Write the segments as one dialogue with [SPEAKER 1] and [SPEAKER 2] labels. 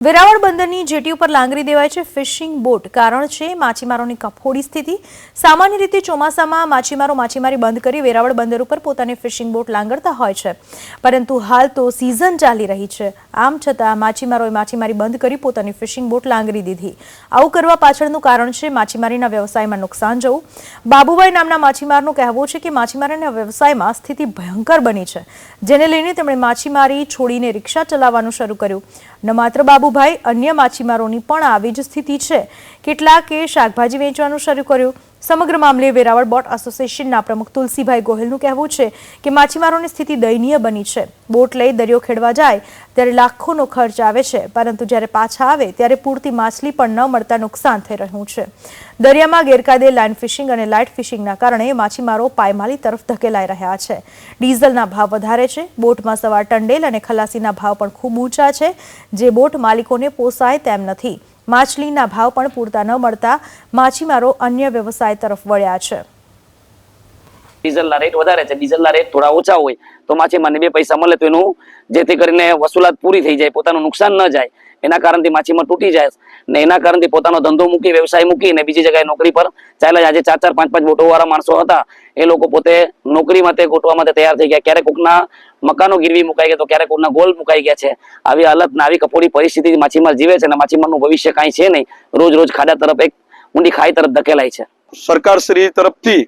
[SPEAKER 1] Veraval બંદરની jetty ઉપર લાંગરી દેવાય છે ફિશિંગ બોટ। કારણ છે માછીમારોની કફોડી સ્થિતિ। સામાન્ય રીતે ચોમાસામાં માછીમારો માછીમારી બંધ કરી વેરાવળ બંદર ઉપર પોતાની ફિશિંગ બોટ લાંગરતા હોય છે, પરંતુ હાલ તો સિઝન ચાલી રહી છે। આમ છતાં માછીમારોએ માછીમારી બંધ કરી પોતાની ફિશિંગ બોટ લાંગરી દીધી। આવું કરવા પાછળનું કારણ છે માછીમારીના વ્યવસાયમાં નુકસાન જવું। બાબુભાઈ નામના માછીમારનું કહેવું છે કે માછીમારીના વ્યવસાયમાં સ્થિતિ ભયંકર બની છે, જેને લઈને તેમણે માછીમારી છોડીને રિક્ષા ચલાવવાનું શરૂ કર્યું। ન માત્ર બાબુભાઈ, અન્ય માછીમારોની પણ આવી જ સ્થિતિ છે। કેટલાકે શાકભાજી વેચવાનું શરૂ કર્યું। સમગ્ર મામલે વેરાવળ બોટ એસોસિએશનના પ્રમુખ તુલસીભાઈ ગોહિલનું કહેવું છે કે માછીમારોની સ્થિતિ દયનીય બની છે। બોટ લઈ દરિયો ખેડવા જાય ત્યારે લાખોનો ખર્ચ આવે છે, પરંતુ જ્યારે પાછા આવે ત્યારે પૂરતી માછલી પણ ન મળતા નુકસાન થઈ રહ્યું છે। દરિયામાં ગેરકાયદે લાઇન ફિશિંગ અને લાઇટ ફિશિંગના કારણે માછીમારો પાયમાલી તરફ ધકેલાઈ રહ્યા છે। ડીઝલના ભાવ વધારે છે। બોટમાં સવાર ટંડેલ અને ખલાસીના ભાવ પણ ખૂબ ઊંચા છે, જે બોટ માલિકોને પોસાય તેમ નથી। માછલીના ભાવ પણ પૂરતા ન મળતા માછીમારો અન્ય વ્યવસાય તરફ વળ્યા છે।
[SPEAKER 2] ડીઝલના રેટ વધારે છે, ડીઝલના રેટ થોડા ઓછા હોય તો માછીમારને બે પૈસા મળે તો એનું જેથી કરીને વસૂલાત પૂરી થઈ જાય, પોતાનું નુકસાન ન જાય, એના કારણથી માછીમાર તૂટી જાય ને એના કારણથી પોતાનો ધંધો મૂકી વ્યવસાય મૂકીને બીજી જગ્યાએ નોકરી પર ચાલ્યા। આજે 4-4, 5-5 બોટો વાળા માણસો હતા, એ લોકો પોતે નોકરી માટે ગોઠવા માટે તૈયાર થઈ ગયા। ક્યારેક કોકના મકાનો ગીરવી મુકાઈ ગયા તો ક્યારેક કોકના ગોલ મુકાઈ ગયા છે। આવી હાલત ને આવી કફોડી પરિસ્થિતિ માછીમાર જીવે છે અને માછીમારનું ભવિષ્ય કાંઈ છે નહીં। રોજ રોજ ખાડા તરફ એક ઊંડી ખાઈ તરફ ધકેલાય છે।
[SPEAKER 3] સરકાર શ્રી તરફથી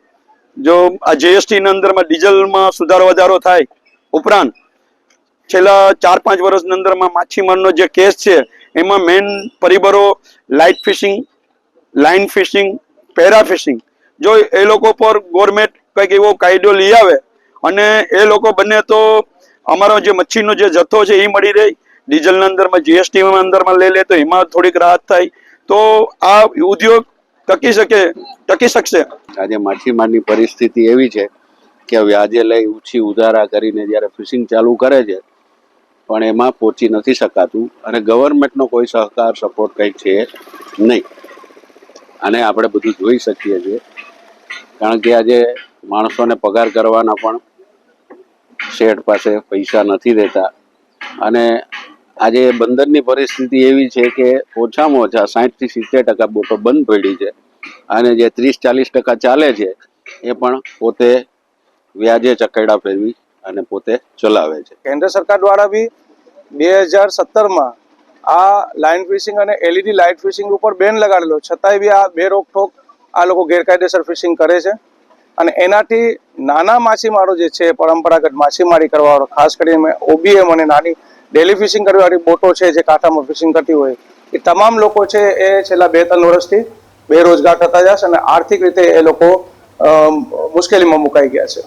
[SPEAKER 3] જો આ જીએસટી ના અંદરમાં ડીઝલમાં સુધારો વધારો થાય, ઉપરાંત છેલ્લા 4-5 વર્ષની અંદરમાં માછીમારનો જે કેસ છે એમાં મેઇન પરિબળો લાઇટ ફિશિંગ, લાઇન ફિશિંગ, પેરા ફિશિંગ, જો એ લોકો પર ગવર્મેન્ટ કંઈક એવો કાયદો લઈ આવે અને એ લોકો બને તો અમારો જે મચ્છીનો જે જથ્થો છે એ મળી રહે, ડીઝલના અંદરમાં જીએસટી અંદરમાં લઈ લે તો એમાં થોડીક રાહત થાય તો આ ઉદ્યોગ ટકી શકશે।
[SPEAKER 4] આજે માછીમારની પરિસ્થિતિ એવી છે કે વ્યાજે લઈ ઊંચી ઉધારા કરીને જ્યારે ફિશિંગ ચાલુ કરે છે પણ એમાં પહોંચી નથી શકાતું અને ગવર્મેન્ટનો કોઈ સહકાર સપોર્ટ કંઈ છે નહીં। અને આપણે બધું જોઈ શકીએ છીએ, કારણ કે આજે માણસોને પગાર કરવાના પણ શેઠ પાસે પૈસા નથી રહેતા અને આજે બંદરની પરિસ્થિતિ એવી છે કે ઓછામાં ઓછા 60 થી 70% બોટો બંધ પડી છે અને જે 30-40% ચાલે છે એ પણ પોતે વ્યાજે ચકેડા ફેરવી અને પોતે ચલાવે છે।
[SPEAKER 5] કેન્દ્ર સરકાર દ્વારા બી 2017માં આ લાઇન ફિશિંગ અને એલઈડી લાઇટ ફિશિંગ ઉપર બેન લગાડેલો, છતાંય બી આ બે રોકઠોક આ લોકો ગેરકાયદેસર ફિશિંગ કરે છે અને એનાથી નાના માછીમારો જે છે, પરંપરાગત માછીમારી કરવાવાળો, ખાસ કરીને ઓબીએમ અને નાની ડેલી ફિશિંગ કરવાવાળી બોટો છે જે કાંઠામાં ફિશિંગ કરતી હોય, એ તમામ લોકો છે એ છેલ્લા 2-3 વર્ષથી બેરોજગાર થતા જશે અને આર્થિક રીતે એ લોકો મુશ્કેલીમાં મુકાઈ ગયા છે।